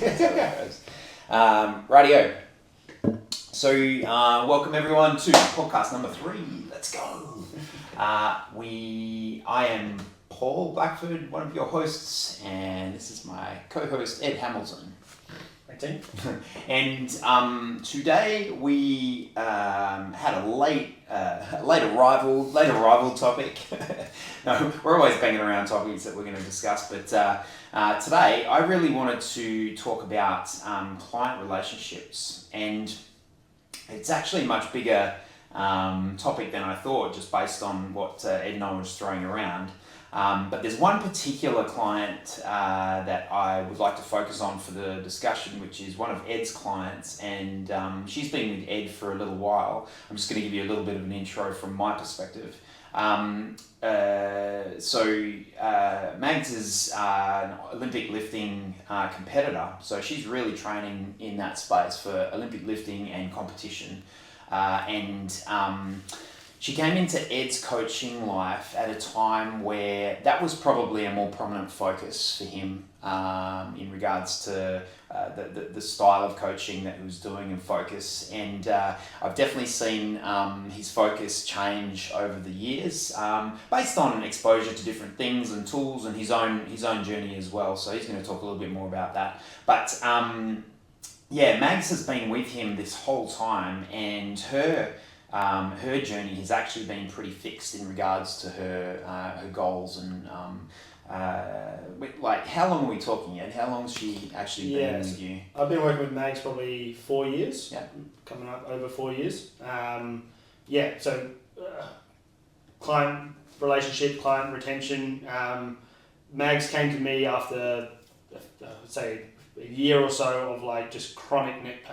That's how it goes. Radio. So, welcome everyone to podcast number 3. Let's go. I am Paul Blackford, one of your hosts, and this is my co-host Ed Hamilton. And today we had a late arrival topic. No, we're always banging around topics that we're going to discuss, but today I really wanted to talk about client relationships, and it's actually a much bigger topic than I thought, just based on what Ed and I was throwing around. But there's one particular client that I would like to focus on for the discussion, which is one of Ed's clients, and she's been with Ed for a little while. I'm just going to give you a little bit of an intro from my perspective. Mags is an Olympic lifting competitor, so she's really training in that space for Olympic lifting and competition. She came into Ed's coaching life at a time where that was probably a more prominent focus for him in regards to the style of coaching that he was doing and focus. And I've definitely seen his focus change over the years based on exposure to different things and tools and his own journey as well. So he's going to talk a little bit more about that. But Mags has been with him this whole time, and her journey has actually been pretty fixed in regards to her goals and like, how long are we talking, Ed? How long has she actually been with you? I've been working with Mags probably 4 years. Yeah, coming up over 4 years. Client relationship, client retention. Mags came to me after I'd say a year or so of like just chronic neck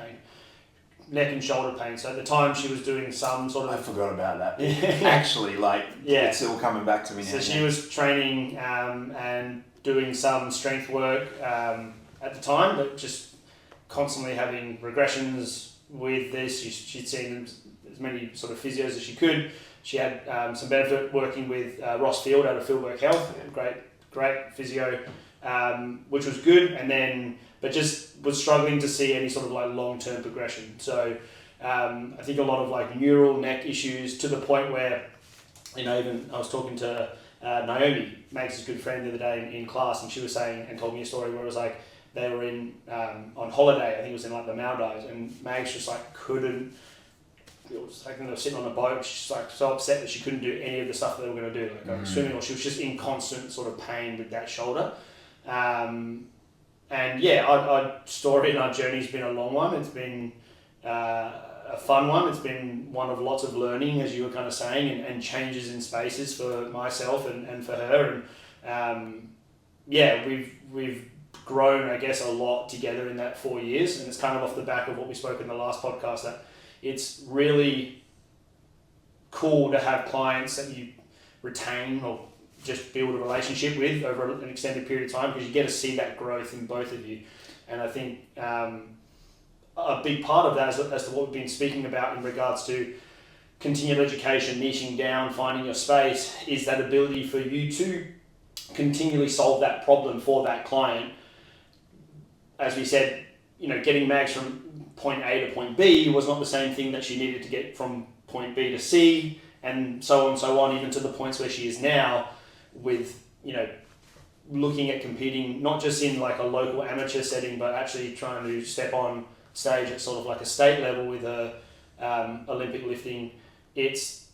and shoulder pain. So at the time she was doing some sort of... I forgot about that. Actually, it's still coming back to me now. So she was training and doing some strength work at the time, but just constantly having regressions with this. She'd seen as many sort of physios as she could. She had some benefit working with Ross Field out of Fieldwork Health. Great physio, which was good. But just was struggling to see any sort of like long-term progression. So I think a lot of like neural neck issues, to the point where, even I was talking to Naomi, Mags' good friend, the other day in class, and she was saying and told me a story where it was like they were on holiday. I think it was in like the Maldives, and Mags just like couldn't. It was like they were sitting on a boat. She's like so upset that she couldn't do any of the stuff that they were going to do, like going swimming, or she was just in constant sort of pain with that shoulder. Our story and our journey's been a long one. It's been a fun one. It's been one of lots of learning, as you were kind of saying, and changes in spaces for myself and for her. And we've grown, I guess, a lot together in that 4 years. And it's kind of off the back of what we spoke in the last podcast, that it's really cool to have clients that you retain or just build a relationship with over an extended period of time, because you get to see that growth in both of you. And I think a big part of that, as to what we've been speaking about in regards to continued education, niching down, finding your space, is that ability for you to continually solve that problem for that client. As we said, getting Mags from point A to point B was not the same thing that she needed to get from point B to C, and so on, even to the points where she is now, with looking at competing not just in like a local amateur setting, but actually trying to step on stage at sort of like a state level with her Olympic lifting. It's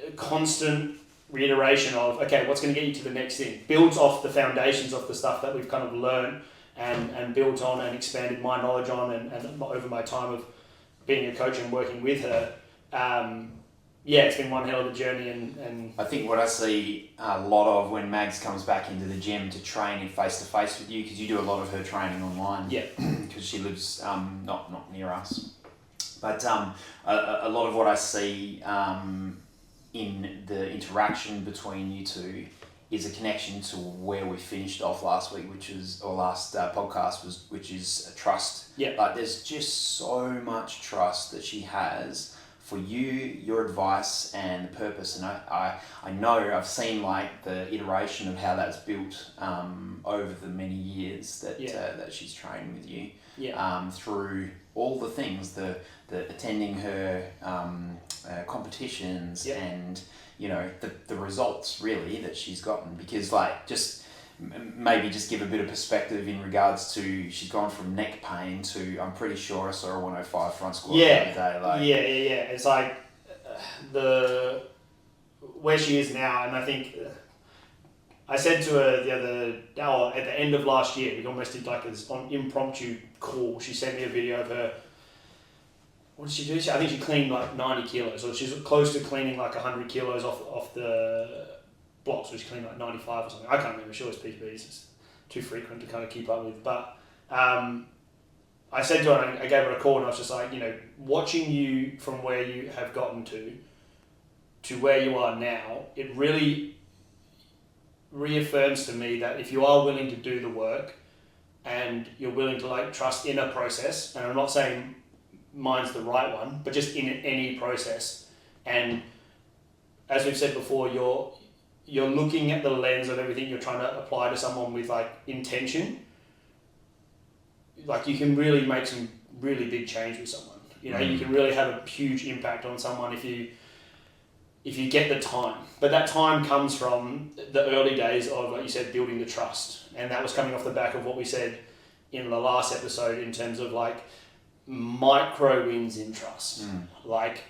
a constant reiteration of, okay, what's going to get you to the next thing? Builds off the foundations of the stuff that we've kind of learned and built on and expanded my knowledge on, and over my time of being a coach and working with her. It's been one hell of a journey, and I think what I see a lot of when Mags comes back into the gym to train in face-to-face with you, because you do a lot of her training online, because she lives not near us. But a lot of what I see in the interaction between you two is a connection to where we finished off last week, last podcast which is trust. Yeah. Like, there's just so much trust that she has for you, your advice, and the purpose. And I know I've seen like the iteration of how that's built over the many years that that she's trained with you. Through all the things, the attending her competitions and the results really that she's gotten, because like maybe just give a bit of perspective in regards to, she's gone from neck pain to, I'm pretty sure I saw a 105 front squat the other day. Like, it's like where she is now, and I think I said to her at the end of last year, we almost did like this impromptu call. She sent me a video of her. What did she do? I think she cleaned like 90 kilos, or she's close to cleaning like 100 kilos off the blocks, which cleaned like 95 or something. I can't remember. She always PBs. It's too frequent to kind of keep up with. But I said to her, I gave her a call, and I was just like, watching you from where you have gotten to where you are now, it really reaffirms to me that if you are willing to do the work and you're willing to like trust in a process, and I'm not saying mine's the right one, but just in any process, and as we've said before, you're looking at the lens of everything you're trying to apply to someone with like intention, like you can really make some really big change with someone. You can really have a huge impact on someone if you get the time. But that time comes from the early days of, like you said, building the trust. And that was coming off the back of what we said in the last episode in terms of like micro wins in trust. Like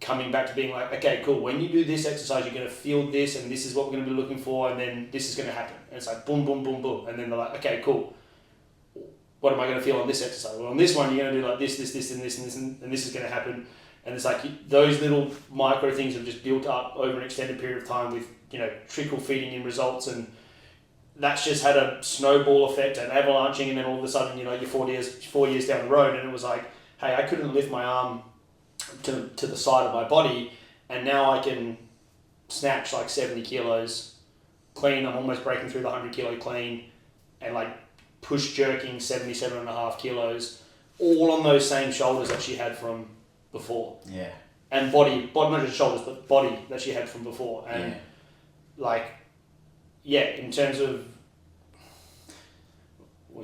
coming back to being like, okay, cool, when you do this exercise, you're going to feel this, and this is what we're going to be looking for, and then this is going to happen. And it's like boom, boom, boom, boom. And then they're like, okay, cool. What am I going to feel on this exercise? Well, on this one, you're going to do like this, and this, and this, and this is going to happen. And it's like those little micro things have just built up over an extended period of time with, trickle feeding in results. And that's just had a snowball effect and avalanching. And then all of a sudden, you're 4 years down the road, and it was like, hey, I couldn't lift my arm to the side of my body, and now I can snatch like 70 kilos clean. I'm almost breaking through the 100 kilo clean, and like push jerking 77.5 kilos, all on those same shoulders that she had from before. And body, not just shoulders, but body that she had from before. And in terms of I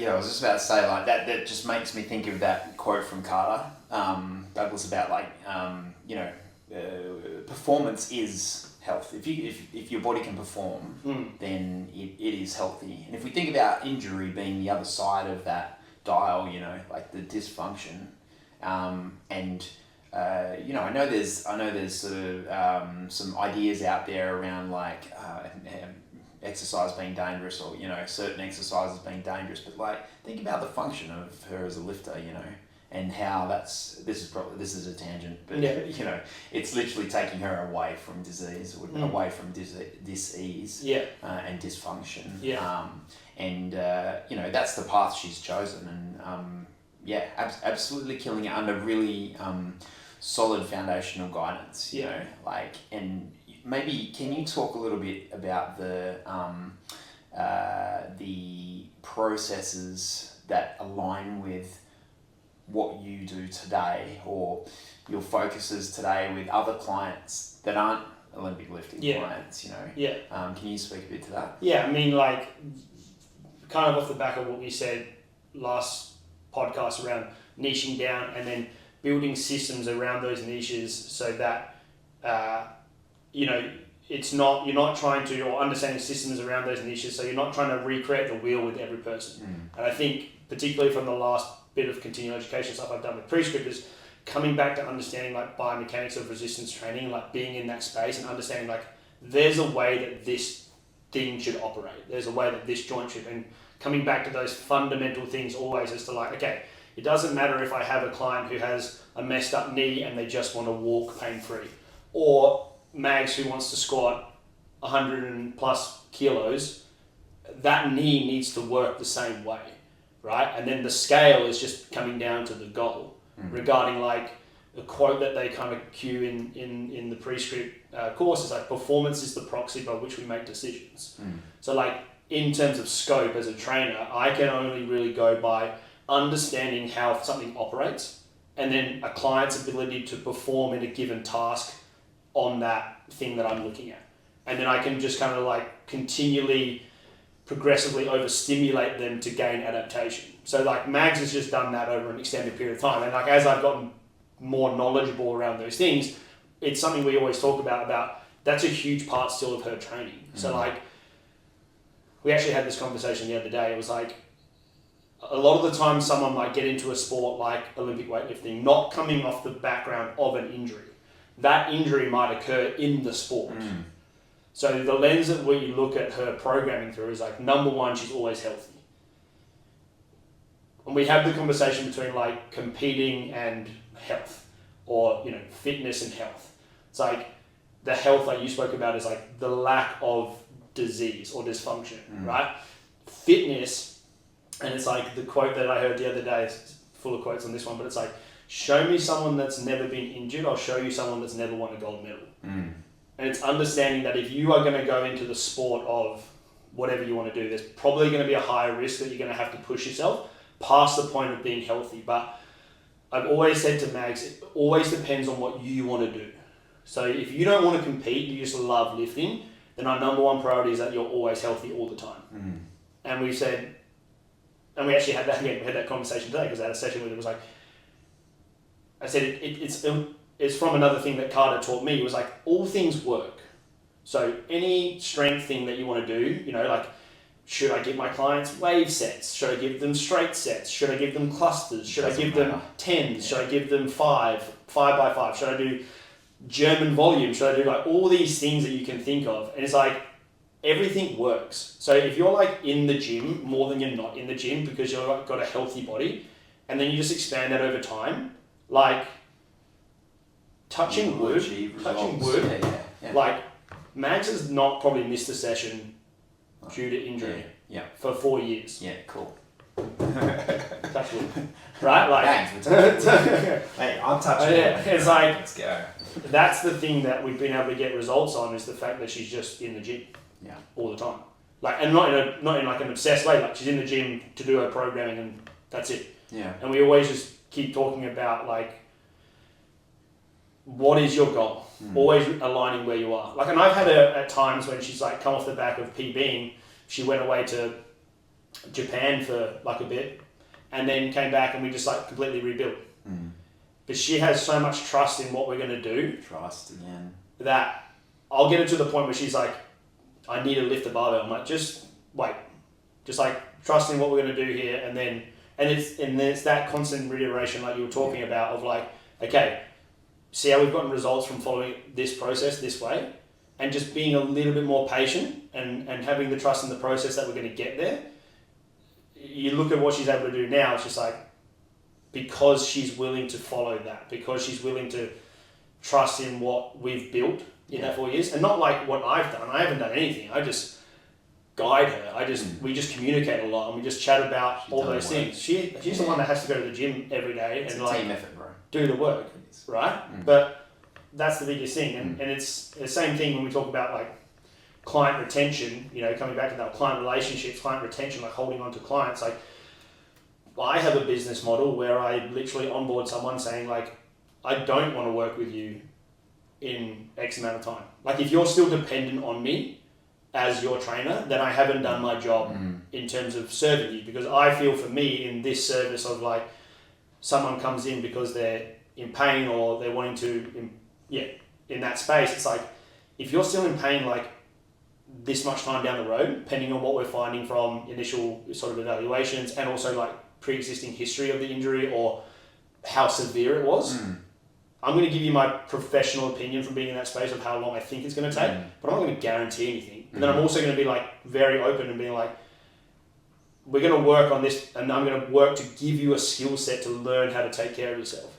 was just about to say like that just makes me think of that quote from Carter Douglas about like performance is health. If your body can perform, then it is healthy. And if we think about injury being the other side of that dial, like the dysfunction, and I know there's sort of some ideas out there around like exercise being dangerous, or certain exercises being dangerous, but like think about the function of her as a lifter, and how this is a tangent, but it's literally taking her away from disease, or away from dis-ease, and dysfunction, and that's the path she's chosen, and absolutely killing it under really solid foundational guidance, and maybe can you talk a little bit about the processes that align with what you do today, or your focuses today with other clients that aren't Olympic lifting clients, can you speak a bit to that? I mean, like kind of off the back of what we said last podcast around niching down, and then building systems around those niches so that you're not trying to, or understanding systems around those niches, so you're not trying to recreate the wheel with every person. And I think particularly from the last bit of continual education stuff I've done with Prescript is coming back to understanding like biomechanics of resistance training, like being in that space and understanding like there's a way that this thing should operate, there's a way that this joint should, and coming back to those fundamental things always as to like, okay, it doesn't matter if I have a client who has a messed up knee and they just want to walk pain-free, or Mags who wants to squat 100 and plus kilos, that knee needs to work the same way, right? And then the scale is just coming down to the goal regarding like the quote that they kind of cue in the Prescript course is like, performance is the proxy by which we make decisions. So like in terms of scope as a trainer, I can only really go by understanding how something operates and then a client's ability to perform in a given task on that thing that I'm looking at. And then I can just kind of like continually, progressively overstimulate them to gain adaptation. So like Mags has just done that over an extended period of time. And like as I've gotten more knowledgeable around those things, it's something we always talk about that's a huge part still of her training. So like, we actually had this conversation the other day. It was like, a lot of the time someone might get into a sport like Olympic weightlifting, not coming off the background of an injury. That injury might occur in the sport. So the lens that we look at her programming through is like, number one, she's always healthy. And we have the conversation between like competing and health, or, you know, fitness and health. It's like the health like you spoke about is like the lack of disease or dysfunction, right? Fitness, and it's like the quote that I heard the other day, it's full of quotes on this one, but it's like, show me someone that's never been injured, I'll show you someone that's never won a gold medal. And it's understanding that if you are going to go into the sport of whatever you want to do, there's probably going to be a higher risk that you're going to have to push yourself past the point of being healthy. But I've always said to Mags, it always depends on what you want to do. So if you don't want to compete, you just love lifting, then our number one priority is that you're always healthy all the time. And we said, and we actually had that again, we had that conversation today because I had a session where it was like, I said it's from another thing that Carter taught me. It was like, all things work. So any strength thing that you want to do, you know, like, should I give my clients wave sets? Should I give them straight sets? Should I give them clusters? Should I give them 10s? Should I give them 5 by 5? Should I do German volume? Should I do like all these things that you can think of? And it's like, everything works. So if you're like in the gym more than you're not in the gym because you've got a healthy body, and then you just expand that over time, like touching wood, like Mags has not probably missed a session due to injury for 4 years. Yeah, cool. Touch wood. Right? Like, hey, I'm touching wood. It's like, let's go. That's the thing that we've been able to get results on, is the fact that she's just in the gym all the time. Like, and not in like an obsessed way, like she's in the gym to do her programming and that's it. Yeah. And we always just keep talking about like, what is your goal? Always aligning where you are. Like, and I've had her at times when she's like come off the back of PBing, she went away to Japan for like a bit and then came back and we just like completely rebuilt. But she has so much trust in what we're going to do. Trust again. That I'll get her to the point where she's like, I need to lift the barbell. I'm like, just wait. Just like trust in what we're going to do here. And it's that constant reiteration like you were talking about of like, okay, see how we've gotten results from following this process this way, and just being a little bit more patient and having the trust in the process that we're going to get there. You look at what she's able to do now, it's just like, because she's willing to follow that, because she's willing to trust in what we've built in that 4 years, and not like what I've done. I haven't done anything. I just guide her. We just communicate a lot and we just chat about all those things. She's the one that has to go to the gym every day it's and a like team effort, bro. Do the work, right? But that's the biggest thing, and it's the same thing when we talk about like client retention. You know, coming back to that, client relationships, client retention, like holding on to clients. Like, I have a business model where I literally onboard someone saying like, I don't want to work with you in X amount of time. Like, if you're still dependent on me as your trainer, then I haven't done my job in terms of serving you, because I feel for me in this service of like, someone comes in because they're in pain or they're wanting to, in that space, it's like, if you're still in pain, like this much time down the road, depending on what we're finding from initial sort of evaluations and also like pre-existing history of the injury or how severe it was, I'm going to give you my professional opinion from being in that space of how long I think it's going to take, but I'm not going to guarantee anything. But then I'm also going to be like very open and being like, we're going to work on this, and I'm going to work to give you a skill set to learn how to take care of yourself.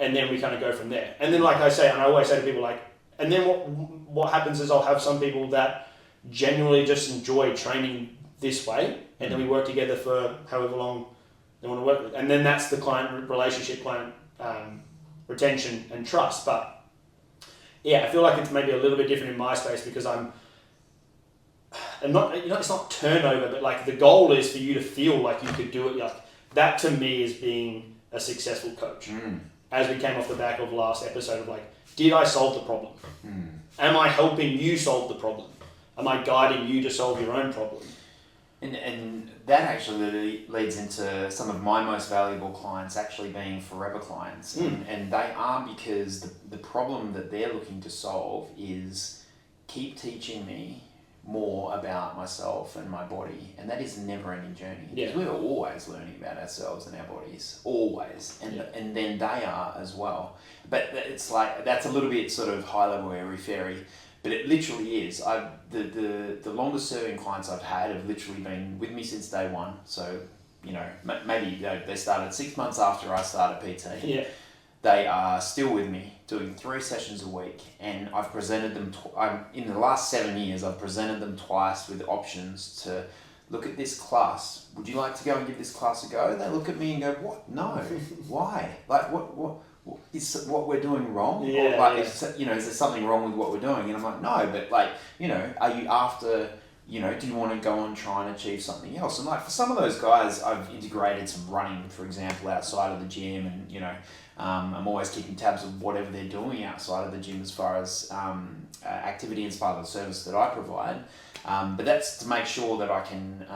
And then we kind of go from there. And then, like I say, and I always say to people, like, and then what happens is I'll have some people that genuinely just enjoy training this way, and then we work together for however long they want to work with. And then that's the client relationship, client retention and trust. But yeah, I feel like it's maybe a little bit different in my space because I'm not, it's not turnover, but like the goal is for you to feel like you could do it. Like, that to me is being a successful coach. As we came off the back of last episode of like, did I solve the problem? Am I helping you solve the problem? Am I guiding you to solve your own problem? And that actually leads into some of my most valuable clients actually being forever clients. And they are because the problem that they're looking to solve is keep teaching me more about myself and my body. And that is a never-ending journey. Because we're always learning about ourselves and our bodies. Always. And then they are as well. But it's like, that's a little bit sort of high-level airy-fairy. But it literally is. The longest serving clients I've had have literally been with me since day one. So, you know, maybe they started 6 months after I started PT. Yeah. They are still with me, doing 3 sessions a week. And I've presented them, in the last 7 years, I've presented them twice with options to look at this class. Would you like to go and give this class a go? They look at me and go, what? No. Why? Like, what? Is what we're doing wrong? Yeah, or like, is there something wrong with what we're doing? And I'm like, no, but like, you know, are you after, you know, do you want to go and try and achieve something else? And like, for some of those guys, I've integrated some running, for example, outside of the gym, and, you know, I'm always keeping tabs of whatever they're doing outside of the gym as far as activity as part of the service that I provide. But that's to make sure that I can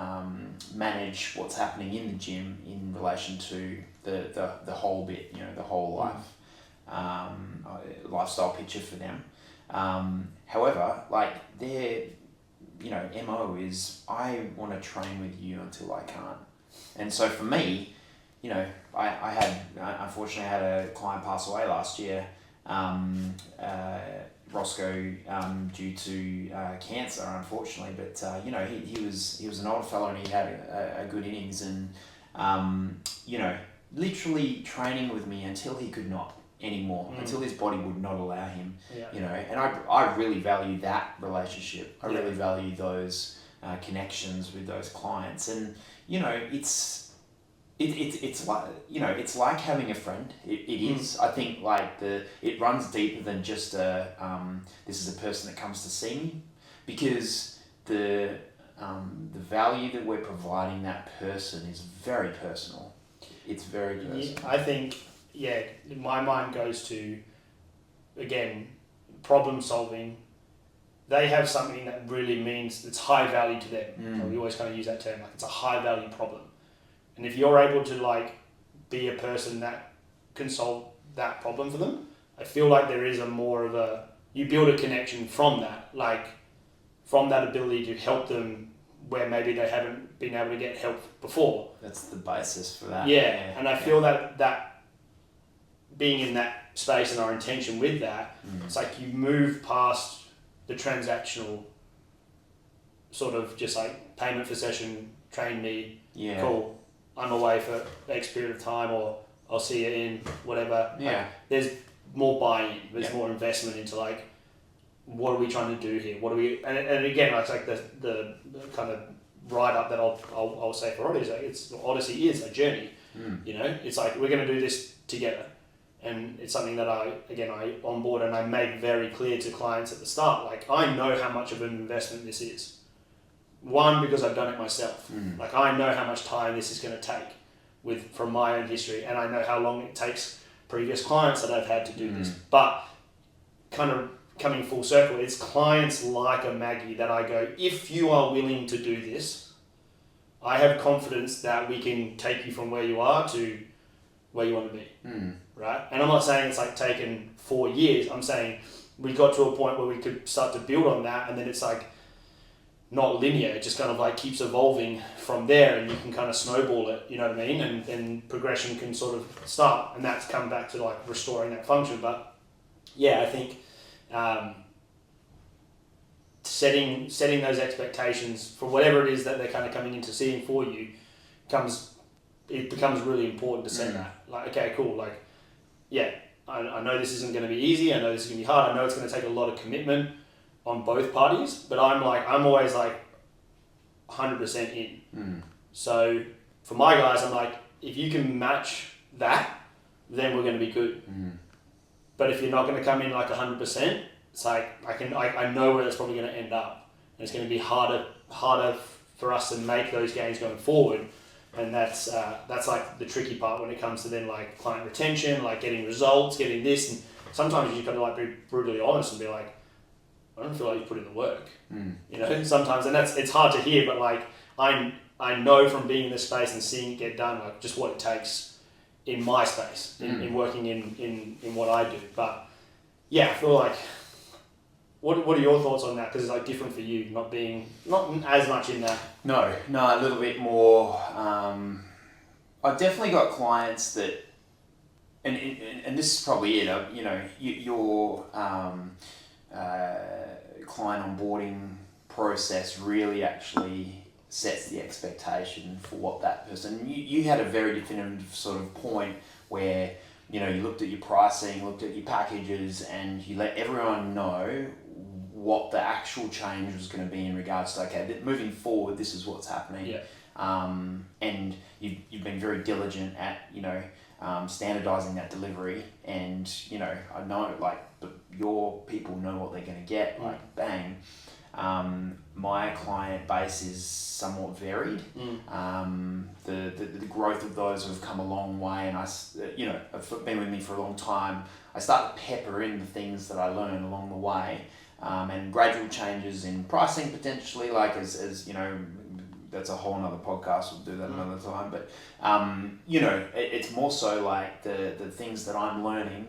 manage what's happening in the gym in relation to the whole bit, you know, the whole life, lifestyle picture for them. However, like their, you know, MO is I want to train with you until I can't. And so for me, you know, I unfortunately had a client pass away last year, Roscoe, due to cancer, unfortunately. But you know, he was an old fellow and he had a good innings, and you know, literally training with me until he could not anymore, until his body would not allow him. You know, and I really value that relationship. I really value those connections with those clients, and you know, it's like, you know, it's like having a friend. It is. I think like it runs deeper than just this is a person that comes to see me, because the value that we're providing that person is very personal. It's very personal. Yeah, I think, my mind goes to, again, problem solving. They have something that really means it's high value to them. So we always kind of use that term, like it's a high value problem. And if you're able to like be a person that can solve that problem for them, I feel like there is you build a connection from that, like from that ability to help them where maybe they haven't been able to get help before. That's the basis for that. Yeah. And I feel that being in that space and our intention with that, it's like you move past the transactional sort of just like payment for session, train me, cool. I'm away for X period of time, or I'll see you in whatever. Yeah. Like, there's more buy-in. There's more investment into like, what are we trying to do here? What are we? And again, it's like the kind of write up that I'll say for Odyssey. Odyssey is a journey. You know, it's like we're going to do this together, and it's something that I onboard and I make very clear to clients at the start. Like, I know how much of an investment this is. One, because I've done it myself. Like, I know how much time this is going to take from my own history, and I know how long it takes previous clients that I've had to do this. But kind of coming full circle, it's clients like a Maggie that I go, if you are willing to do this, I have confidence that we can take you from where you are to where you want to be. Right? And I'm not saying it's like taken 4 years. I'm saying we got to a point where we could start to build on that, and then it's like, not linear, it just kind of like keeps evolving from there, and you can kind of snowball it, you know what I mean? And then progression can sort of start, and that's come back to like restoring that function. But yeah, I think setting those expectations for whatever it is that they're kind of coming into seeing for you becomes really important to set that. Like, okay, cool, like, I know this isn't going to be easy, I know this is going to be hard, I know it's going to take a lot of commitment on both parties, but I'm always like 100% in. So for my guys, I'm like, if you can match that, then we're going to be good. But if you're not going to come in like 100%, it's like I know where it's probably going to end up, and it's going to be harder for us to make those gains going forward And that's like the tricky part when it comes to then like client retention, like getting results, getting this, and sometimes you got to like be brutally honest and be like, I don't feel like you put in the work. You know, sometimes, and it's hard to hear, but like I know from being in this space and seeing it get done, like just what it takes in my space, in working in what I do. But yeah, I feel like, what are your thoughts on that? Because it's like different for you, not as much in that. No, a little bit more. I've definitely got clients that, and this is probably it. You know, your client onboarding process really actually sets the expectation for what that person. You had a very definitive sort of point where, you know, you looked at your pricing, looked at your packages, and you let everyone know what the actual change was going to be in regards to, okay, moving forward, this is what's happening. Yeah. And you've been very diligent at, you know, standardizing that delivery, and, you know, I know, like, your people know what they're going to get, like, bang. My client base is somewhat varied. The growth of those have come a long way, and you know, have been with me for a long time. I start to pepper in the things that I learn along the way, and gradual changes in pricing potentially, like as you know, that's a whole nother podcast. We'll do that another time. But you know, it's more so like the things that I'm learning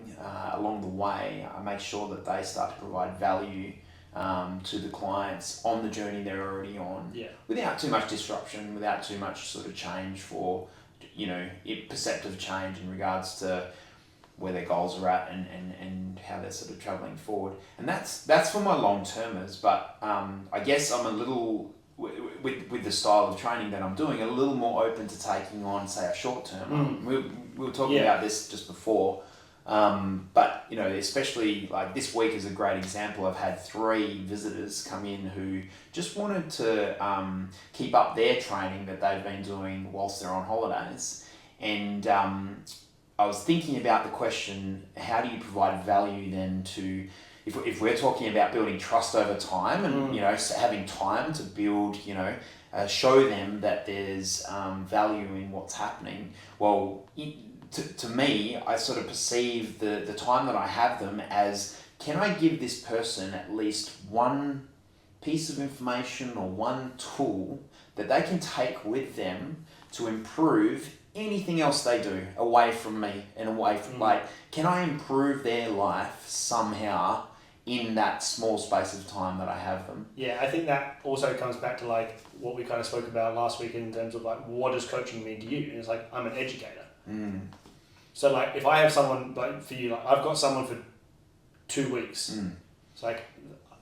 along the way. I make sure that they start to provide value to the clients on the journey they're already on, without too much disruption, without too much sort of change for, you know, perceptive change in regards to where their goals are at and how they're sort of travelling forward. And that's for my long termers. But I guess I'm a little, with the style of training that I'm doing, a little more open to taking on, say, a short term. We were talking about this just before. But, you know, especially like this week is a great example. I've had 3 visitors come in who just wanted to keep up their training that they've been doing whilst they're on holidays. And I was thinking about the question, how do you provide value then to, if we're talking about building trust over time and, you know, having time to build, you know, show them that there's value in what's happening. Well, to me, I sort of perceive the time that I have them as, can I give this person at least one piece of information or one tool that they can take with them to improve anything else they do away from me and away from, like, can I improve their life somehow in that small space of time that I have them? Yeah, I think that also comes back to like what we kind of spoke about last week in terms of like, what does coaching mean to you? And it's like, I'm an educator. So like, if I have someone, like for you, like I've got someone for 2 weeks. It's like,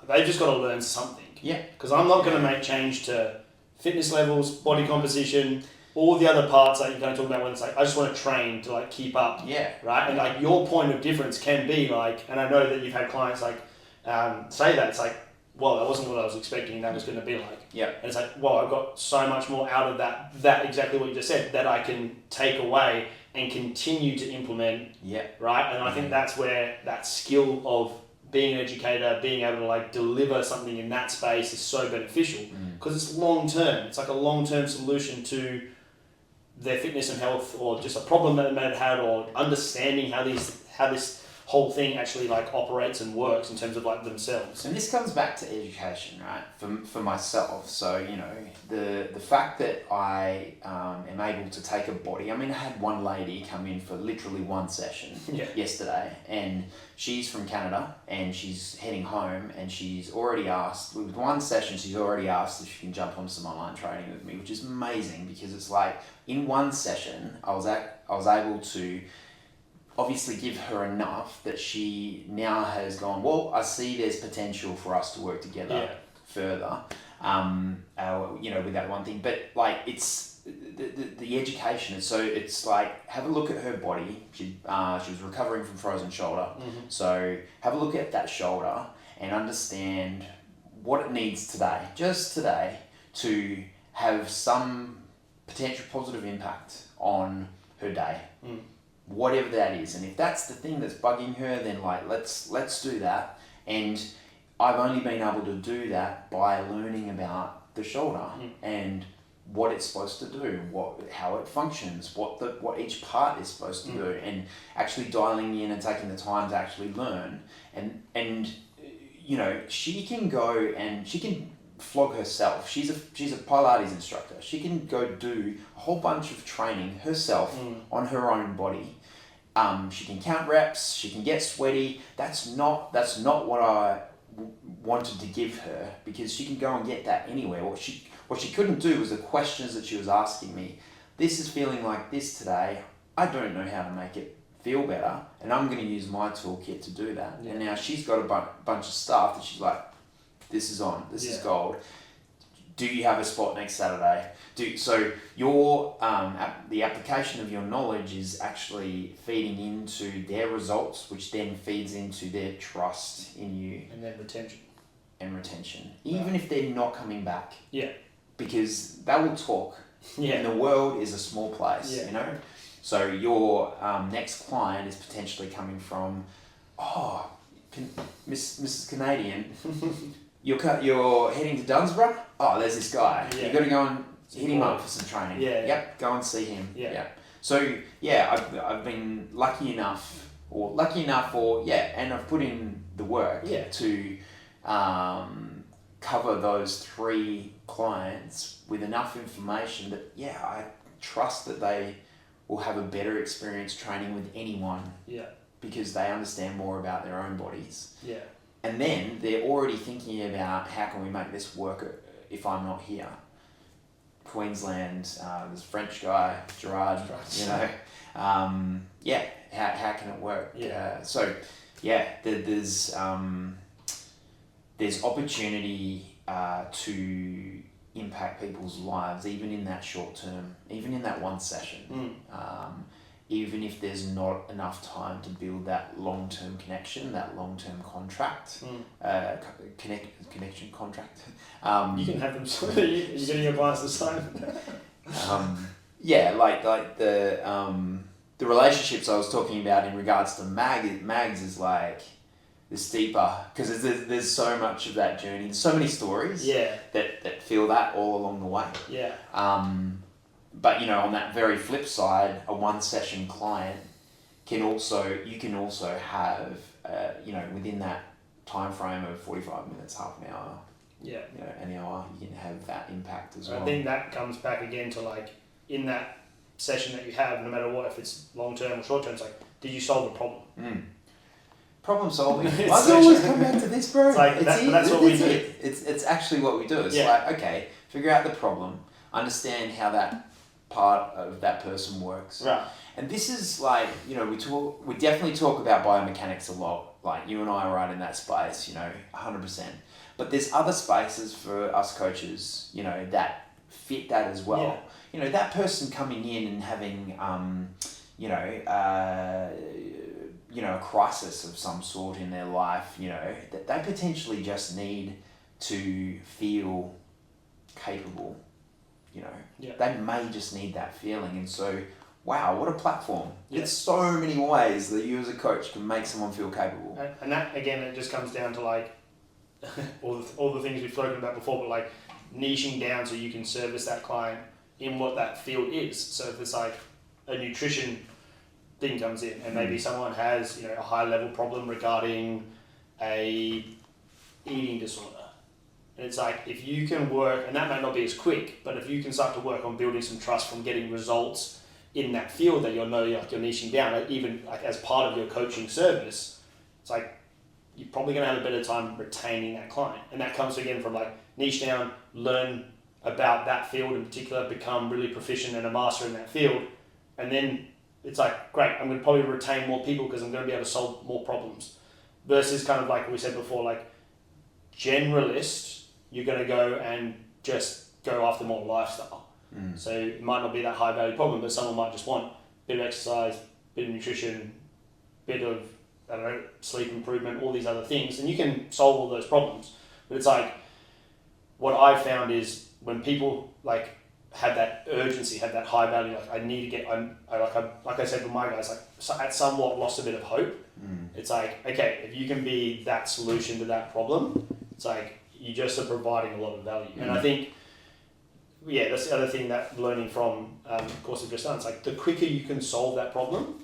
they've just got to learn something. Yeah. Because I'm not going to make change to fitness levels, body composition, all the other parts that you're going to talk about when it's like, I just want to train to like keep up. Yeah. Right. And like your point of difference can be like, and I know that you've had clients like say that, it's like, well, that wasn't what I was expecting that was going to be like. Yeah. And it's like, well, I've got so much more out of that exactly what you just said, that I can take away and continue to implement. Yeah. Right. And I think that's where that skill of being an educator, being able to like deliver something in that space is so beneficial, because it's long term. It's like a long term solution to their fitness and health, or just a problem that they may have had, or understanding how this whole thing actually like operates and works in terms of like themselves. And this comes back to education, right? For myself. So, you know, the fact that I am able to take a body. I mean, I had one lady come in for literally one session yesterday, and she's from Canada and she's heading home, and she's already asked, with one session, she's already asked if she can jump on some online training with me, which is amazing, because it's like, in one session, I was able to obviously give her enough that she now has gone, well, I see there's potential for us to work together further, you know, with that one thing. But like, it's the education. And so it's like, have a look at her body. She was recovering from frozen shoulder. So have a look at that shoulder and understand what it needs today, just today, to have some potential positive impact on her day. Whatever that is. And if that's the thing that's bugging her, then like, let's do that. And I've only been able to do that by learning about the shoulder and what it's supposed to do, how it functions, what each part is supposed to do, and actually dialing in and taking the time to actually learn. And you know, she can go and she can flog herself. She's a Pilates instructor. She can go do a whole bunch of training herself on her own body. She can count reps. She can get sweaty. That's not what I wanted to give her, because she can go and get that anywhere. What she couldn't do was the questions that she was asking me. This is feeling like this today. I don't know how to make it feel better, and I'm going to use my toolkit to do that. Yeah. And now she's got a bunch of stuff that she's like, this is on, this is gold. Do you have a spot next Saturday? So your the application of your knowledge is actually feeding into their results, which then feeds into their trust in you. And then retention. Even if they're not coming back. Yeah. Because they will talk. Yeah. And the world is a small place, you know? So your next client is potentially coming from, Mrs. Canadian, you're heading to Dunsborough? Oh, there's this guy. Yeah. You've got to go and hit him up for some training. Yeah. Yep, go and see him. Yeah. So, yeah, I've been lucky enough, and I've put in the work to cover those 3 clients with enough information that, I trust that they will have a better experience training with anyone. Yeah. Because they understand more about their own bodies. Yeah. And then they're already thinking about, how can we make this work if I'm not here? Queensland, this French guy, Gerard, you know, how can it work? Yeah. There's opportunity to impact people's lives, even in that short term, even in that one session. Even if there's not enough time to build that long-term connection, that long-term contract, connection contract. You can have them. You're getting your clients the same. Like the relationships I was talking about in regards to Mags is like the steeper, because there's so much of that journey. There's so many stories that feel that all along the way. Yeah. But, you know, on that very flip side, a one-session client you can also have, within that time frame of 45 minutes, half an hour, an hour, you can have that impact as well. I think that comes back again to, like, in that session that you have, no matter what, if it's long-term or short-term, it's like, did you solve the problem? Problem solving. I always come back to this, bro. It's like, that's what we do. It's actually what we do. It's like, okay, figure out the problem, understand how that part of that person works. Right. And this is like, you know, we definitely talk about biomechanics a lot. Like, you and I are right in that space, you know, 100%. But there's other spaces for us coaches, you know, that fit that as well. Yeah. You know, that person coming in and having, a crisis of some sort in their life, you know, that they potentially just need to feel capable. You know, they may just need that feeling. And so, wow, what a platform. There's so many ways that you as a coach can make someone feel capable. And that, again, it just comes down to, like, all the things we've spoken about before, but, like, niching down so you can service that client in what that field is. So if it's, like, a nutrition thing comes in, and maybe someone has, you know, a high-level problem regarding a eating disorder. And it's like, if you can work, and that may not be as quick, but if you can start to work on building some trust from getting results in that field that you're niching down, like even like as part of your coaching service, it's like, you're probably going to have a better time retaining that client. And that comes again from like niche down, learn about that field in particular, become really proficient and a master in that field. And then it's like, great, I'm going to probably retain more people because I'm going to be able to solve more problems. Versus kind of like we said before, like generalist, you're going to go and just go after more lifestyle. So it might not be that high value problem, but someone might just want a bit of exercise, bit of nutrition, bit of, I don't know, sleep improvement, all these other things, and you can solve all those problems. But it's like, what I've found is when people like have that urgency, have that high value, like I need to get, like I said with my guys, like at somewhat lost a bit of hope. It's like, okay, if you can be that solution to that problem, it's like you just are providing a lot of value. And I think yeah, that's the other thing that learning from the course we've just done. It's like the quicker you can solve that problem,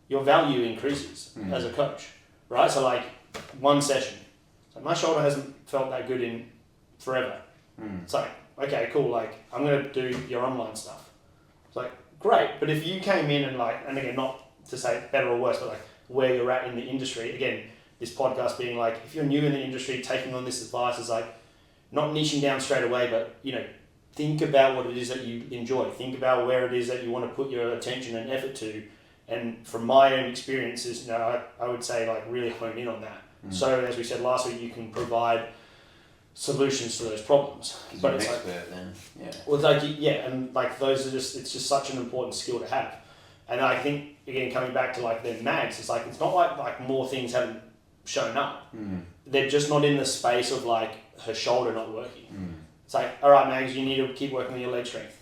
your value increases as a coach, right? So like one session, so my shoulder hasn't felt that good in forever. It's like, okay, cool. Like I'm gonna do your online stuff. It's like great, but if you came in and like, and again, not to say better or worse, but like where you're at in the industry. Again, this podcast being like, if you're new in the industry, taking on this advice is like not niching down straight away, but you know, think about what it is that you enjoy. Think about where it is that you want to put your attention and effort to. And from my own experiences, you know, I would say like really hone in on that. So as we said last week, you can provide solutions to those problems. But it's expert like, then, yeah. Well, it's like yeah, and like those are just it's such an important skill to have. And I think again coming back to like the mags, it's like it's not like more things haven't shown up. They're just not in the space of like her shoulder not working. It's like, all right, Mags, you need to keep working on your leg strength.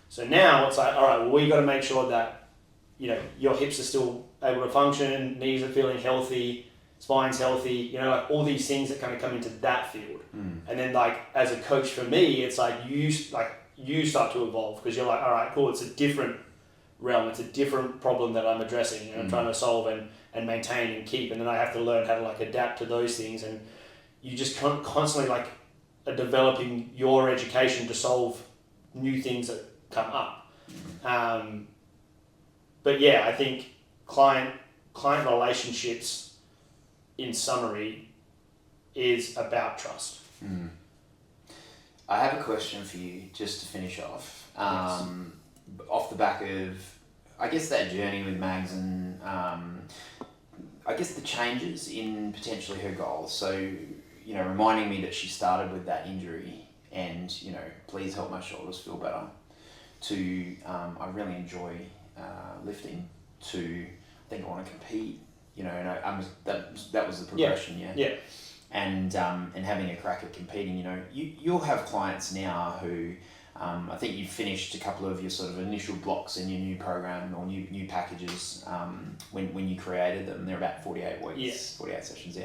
So now it's like, all right, well, we got to make sure that you know your hips are still able to function, knees are feeling healthy, spine's healthy. You know, like all these things that kind of come into that field. And then like as a coach for me, it's like you start to evolve because you're like, all right, cool, it's a different realm, it's a different problem that I'm addressing. You know, I'm trying to solve and maintain and keep, and then I have to learn how to like adapt to those things, and you just constantly like are developing your education to solve new things that come up. But yeah, I think client relationships, in summary, is about trust. I have a question for you just to finish off. Off the back of, I guess, that journey with Mags and I guess the changes in potentially her goals. So, you know, reminding me that she started with that injury and, you know, please help my shoulders feel better, to I really enjoy lifting, to I think I want to compete, you know, and that was the progression, yeah. And having a crack at competing, you know, you'll have clients now who I think you've finished a couple of your sort of initial blocks in your new program or new packages when you created them. They're about 48 weeks, 48 sessions,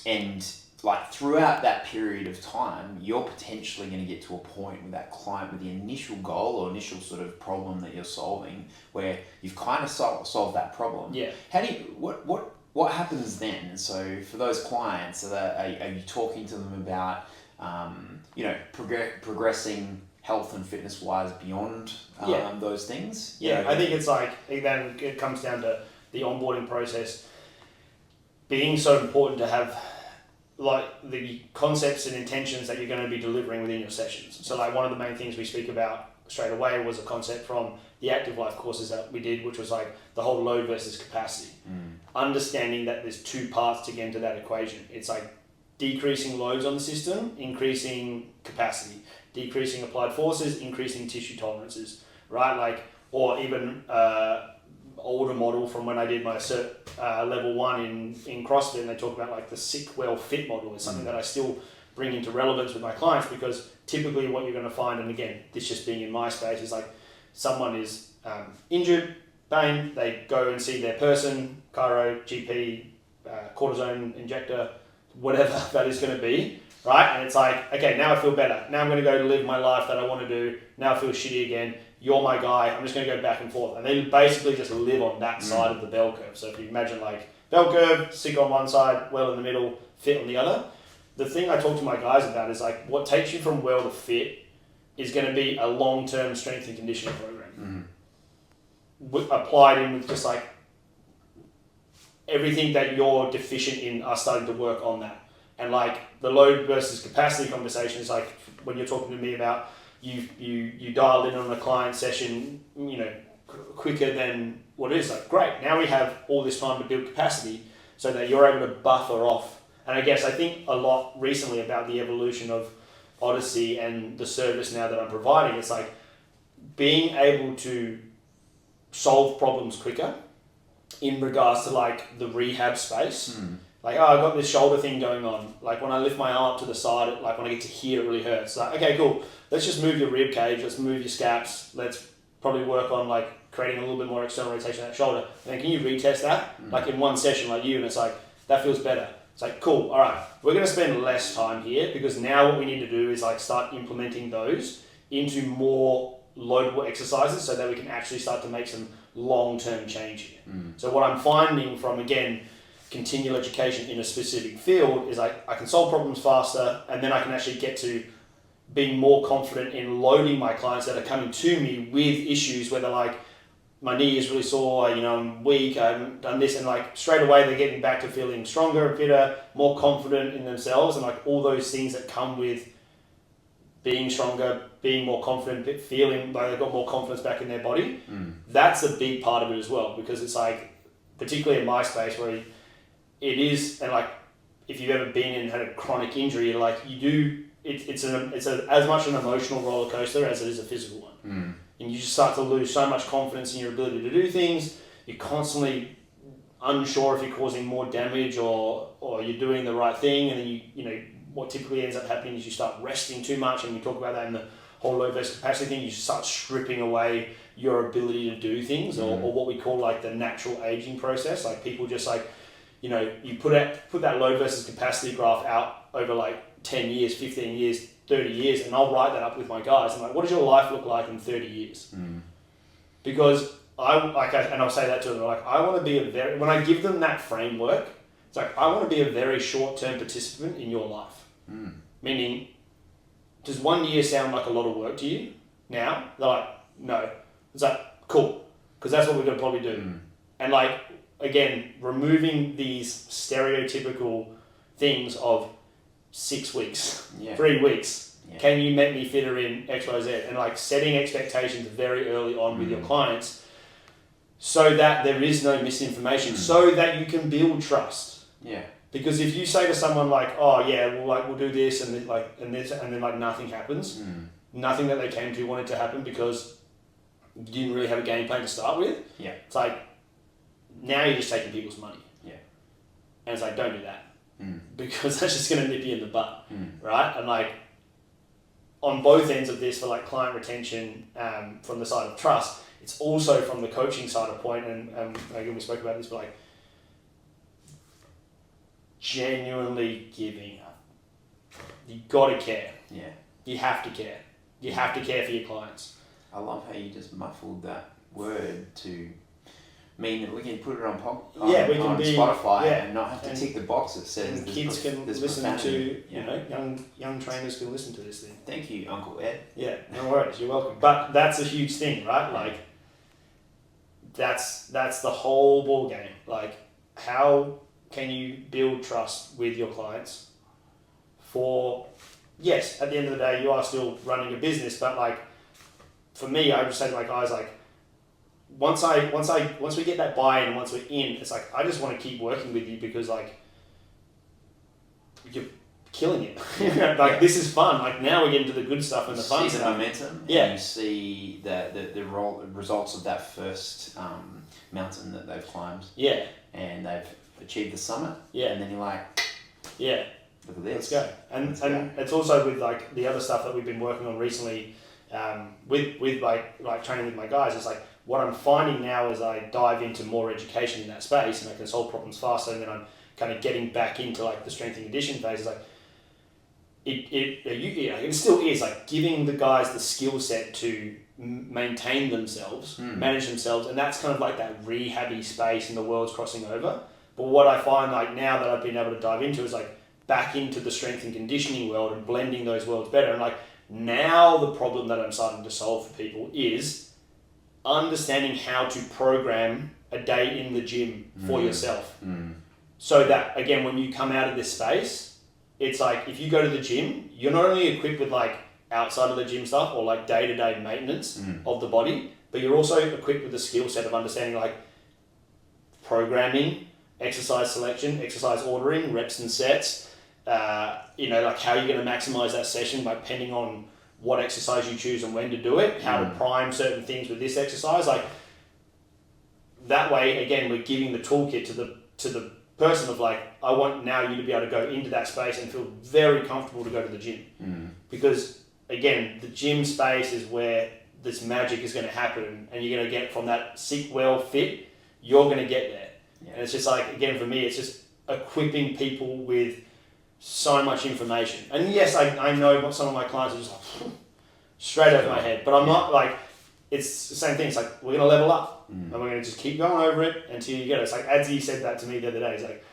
and like throughout that period of time, you're potentially going to get to a point with that client with the initial goal or initial sort of problem that you're solving, where you've kind of solved that problem. How do you what happens then? So for those clients, are you talking to them about you know, progressing health and fitness wise beyond those things? I think it's like then it comes down to the onboarding process being so important to have like the concepts and intentions that you're going to be delivering within your sessions. So like one of the main things we speak about straight away was a concept from the active life courses that we did, which was like the whole load versus capacity. Understanding that there's two parts to get into that equation. It's like decreasing loads on the system, increasing capacity, decreasing applied forces, increasing tissue tolerances, right? Like, or even older model from when I did my cert level 1 in CrossFit, and they talk about like the sick, well, fit model is something that I still bring into relevance with my clients, because typically what you're going to find, and again, this just being in my space, is like someone is injured, pain, they go and see their person, chiro, GP, cortisone injector, whatever that is going to be, right? And it's like, okay, now I feel better. Now I'm going to go live my life that I want to do. Now I feel shitty again. You're my guy. I'm just going to go back and forth. And they basically just live on that side of the bell curve. So if you imagine like bell curve, sick on one side, well in the middle, fit on the other. The thing I talk to my guys about is like what takes you from well to fit is going to be a long-term strength and conditioning program. Applied in with just like everything that you're deficient in are starting to work on that. And like the load versus capacity conversation is like when you're talking to me about you dialed in on a client session, you know, quicker than what it is. Like, great, now we have all this time to build capacity so that you're able to buffer off. And I guess I think a lot recently about the evolution of Odyssey and the service now that I'm providing. It's like being able to solve problems quicker in regards to like the rehab space. Like, oh, I got this shoulder thing going on. Like when I lift my arm up to the side, like when I get to here, it really hurts. Like, okay, cool. Let's just move your rib cage. Let's move your scaps. Let's probably work on like creating a little bit more external rotation of that shoulder. And then can you retest that? Like in one session like you, and it's like, that feels better. It's like, cool, all right, we're going to spend less time here because now what we need to do is like start implementing those into more loadable exercises so that we can actually start to make some long-term change here. So what I'm finding from, again, continual education in a specific field is like I can solve problems faster, and then I can actually get to being more confident in loading my clients that are coming to me with issues where they're like, my knee is really sore, I'm weak, I haven't done this, and like straight away they're getting back to feeling stronger, fitter, more confident in themselves, and like all those things that come with being stronger, being more confident, feeling like they've got more confidence back in their body. That's a big part of it as well, because it's like, particularly in my space where it is, and like if you've ever been and had a chronic injury, like you do, it's as much an emotional roller coaster as it is a physical one. And you just start to lose so much confidence in your ability to do things. You're constantly unsure if you're causing more damage or you're doing the right thing, and then you what typically ends up happening is you start resting too much, and we talk about that in the whole low versus capacity thing. You start stripping away your ability to do things, or what we call like the natural aging process. Like people just like, you put that load versus capacity graph out over like 10 years, 15 years, 30 years, and I'll write that up with my guys. I'm like, what does your life look like in 30 years? Because and I'll say that to them, like, I want to be when I give them that framework, it's like, I want to be a very short-term participant in your life. Meaning, does 1 year sound like a lot of work to you now? They're like, no. It's like, cool, because that's what we're going to probably do. And like, again, removing these stereotypical things of 6 weeks, 3 weeks. Can you make me fitter in X, Y, Z? And like setting expectations very early on with your clients so that there is no misinformation, so that you can build trust. Because if you say to someone like, oh yeah, well, like we'll do this and this, and then like nothing happens, nothing that they came to wanted to happen because you didn't really have a game plan to start with. It's like, now you're just taking people's money. And it's like, don't do that. Because that's just going to nip you in the butt, right? And like, on both ends of this for like client retention, from the side of trust, it's also from the coaching side of point, and again we spoke about this, but like genuinely giving up. You got to care. You have to care. You have to care for your clients. I love how you just muffled that word to mean that we can put it on Spotify and not have to tick the box that says and kids can listen to, young trainers can listen to this thing. Thank you, Uncle Ed. Yeah, no worries, you're welcome. But that's a huge thing, right? Like, that's the whole ball game. Like, how can you build trust with your clients yes, at the end of the day, you are still running a business, but like, for me, I would say to my guys, like, once we get that buy-in and once we're in, it's like, I just want to keep working with you because like, you're killing it. This is fun. Like, now we're getting to the good stuff and the fun stuff. See the momentum. And you see the results of that first mountain that they've climbed. And they've achieved the summit. And then you're like, look at this. Let's go. And it's also with like the other stuff that we've been working on recently, with like training with my guys. It's like, what I'm finding now is I dive into more education in that space and I can solve problems faster, and then I'm kind of getting back into like the strength and conditioning phase. It's like, it still is like giving the guys the skill set to maintain themselves, manage themselves, and that's kind of like that rehabby space and the world's crossing over. But what I find like now that I've been able to dive into is like back into the strength and conditioning world and blending those worlds better. And like, now the problem that I'm starting to solve for people is understanding how to program a day in the gym for yourself. So that, again, when you come out of this space, it's like, if you go to the gym, you're not only equipped with like outside of the gym stuff or like day-to-day maintenance of the body, but you're also equipped with the skill set of understanding like programming, exercise selection, exercise ordering, reps and sets, like how you're going to maximize that session by depending on what exercise you choose and when to do it, how to prime certain things with this exercise. Like, that way, again, we're giving the toolkit to the person of like, I want now you to be able to go into that space and feel very comfortable to go to the gym. Because, again, the gym space is where this magic is going to happen, and you're going to get from that sick, well, fit, you're going to get there. And it's just like, again, for me, it's just equipping people with so much information. And yes, I know what some of my clients are just like, straight over my head. But I'm not like, it's the same thing. It's like, we're going to level up and we're going to just keep going over it until you get it. It's like, Adzi said that to me the other day. He's like,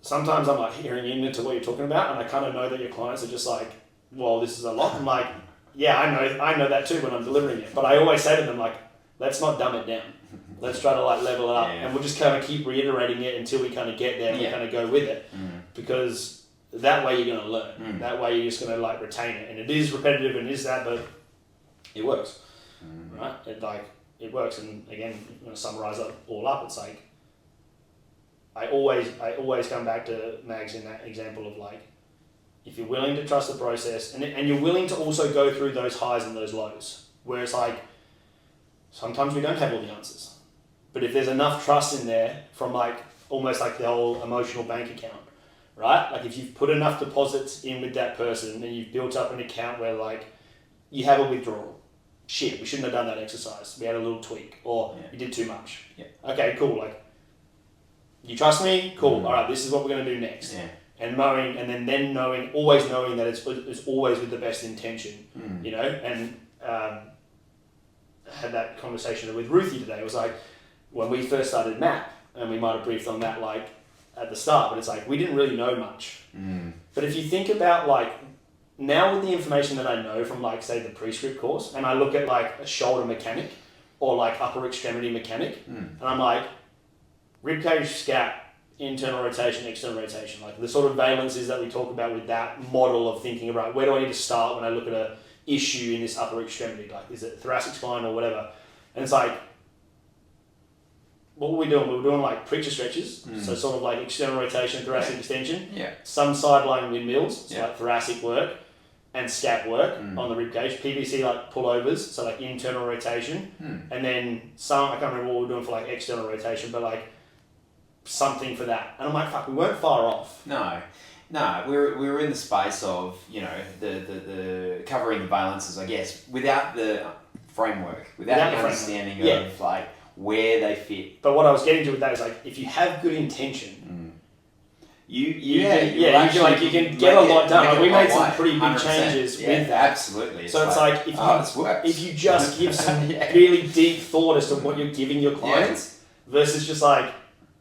sometimes I'm like hearing into what you're talking about, and I kind of know that your clients are just like, well, this is a lot. I'm like, yeah, I know that too when I'm delivering it. But I always say to them, like, let's not dumb it down. Let's try to like level it up, and we'll just kind of keep reiterating it until we kind of get there and we kind of go with it, because that way you're going to learn. That way you're just going to like retain it, and it is repetitive and is that, but it works, right? It works. And again, I'm going to summarize it all up. It's like I always come back to Mags in that example of like, if you're willing to trust the process and you're willing to also go through those highs and those lows, where it's like sometimes we don't have all the answers. But if there's enough trust in there from like almost like the whole emotional bank account, right? Like if you've put enough deposits in with that person and you've built up an account where like you have a withdrawal. Shit, we shouldn't have done that exercise. We had a little tweak, or you did too much. Yeah. Okay, cool. Like, you trust me? Cool. All right, this is what we're going to do next. Yeah. And knowing, and then knowing, always knowing that it's always with the best intention, you know. And I had that conversation with Ruthie today. It was like, when we first started MAP, and we might have briefed on that like at the start, but it's like we didn't really know much. But if you think about like now with the information that I know from like say the pre-script course, and I look at like a shoulder mechanic or like upper extremity mechanic, and I'm like ribcage, scap, internal rotation, external rotation, like the sort of valences that we talk about with that model of thinking about where do I need to start when I look at a issue in this upper extremity, like is it thoracic spine or whatever. And it's like, what were we doing? We were doing like preacher stretches, so sort of like external rotation, thoracic extension, some sideline windmills, so like thoracic work, and scap work on the ribcage, PVC like pullovers, so like internal rotation, and then some, I can't remember what we were doing for like external rotation, but like something for that. And I'm like, fuck, we weren't far off. No, we were in the space of, you know, the covering the valences, I guess, without the framework, without the understanding of like where they fit. But what I was getting to with that is like, if you have good intention, you can get a lot done. Like we made some pretty big changes with that. Absolutely. So it's like if you just give some really deep thought as to what you're giving your clients versus just like,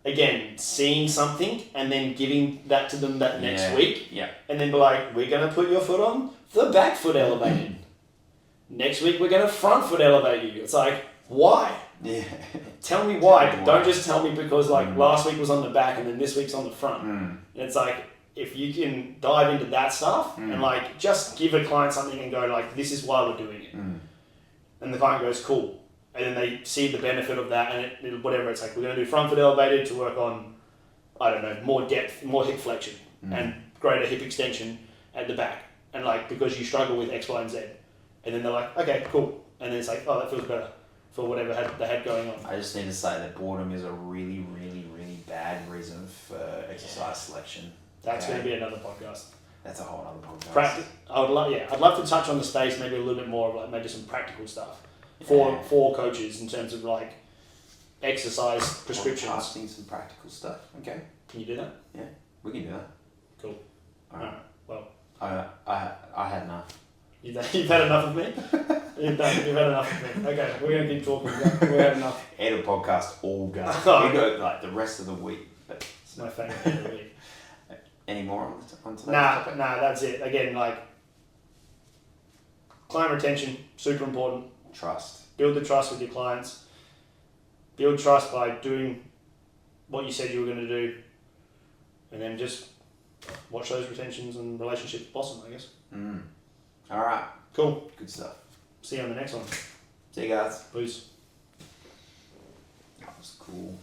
again, seeing something and then giving that to them that next week. Yeah. And then be like, we're going to put your foot on the back foot elevated. Next week, we're going to front foot elevate you. It's like, why? Yeah. Tell me why. Don't just tell me because like last week was on the back and then this week's on the front. And it's like, if you can dive into that stuff and like just give a client something and go like, this is why we're doing it. And the client goes, cool. And then they see the benefit of that, and it whatever it's like, we're going to do front foot elevated to work on, I don't know, more depth, more hip flexion, and greater hip extension at the back, and like because you struggle with X, Y, and Z, and then they're like, okay, cool, and then it's like, oh, that feels better for whatever they had going on. I just need to say that boredom is a really, really, really bad reason for exercise selection. That's going to be another podcast. That's a whole other podcast. I'd love to touch on the space maybe a little bit more of like maybe some practical stuff. For coaches in terms of like exercise prescriptions. Podcasting some practical stuff. Okay. Can you do that? Yeah, we can do that. Cool. All right. Well, I had enough. You've had enough of me? You've had enough of me. Okay, we're going to keep talking. We had enough. Ed a podcast all go. We go like the rest of the week. But it's my favourite of the week. Any more on today's topic? Nah, that's it. Again, like client retention, super important. Trust. Build the trust with your clients. Build trust by doing what you said you were going to do. And then just watch those retentions and relationships blossom, I guess. All right. Cool. Good stuff. See you on the next one. See you guys. Peace. That was cool.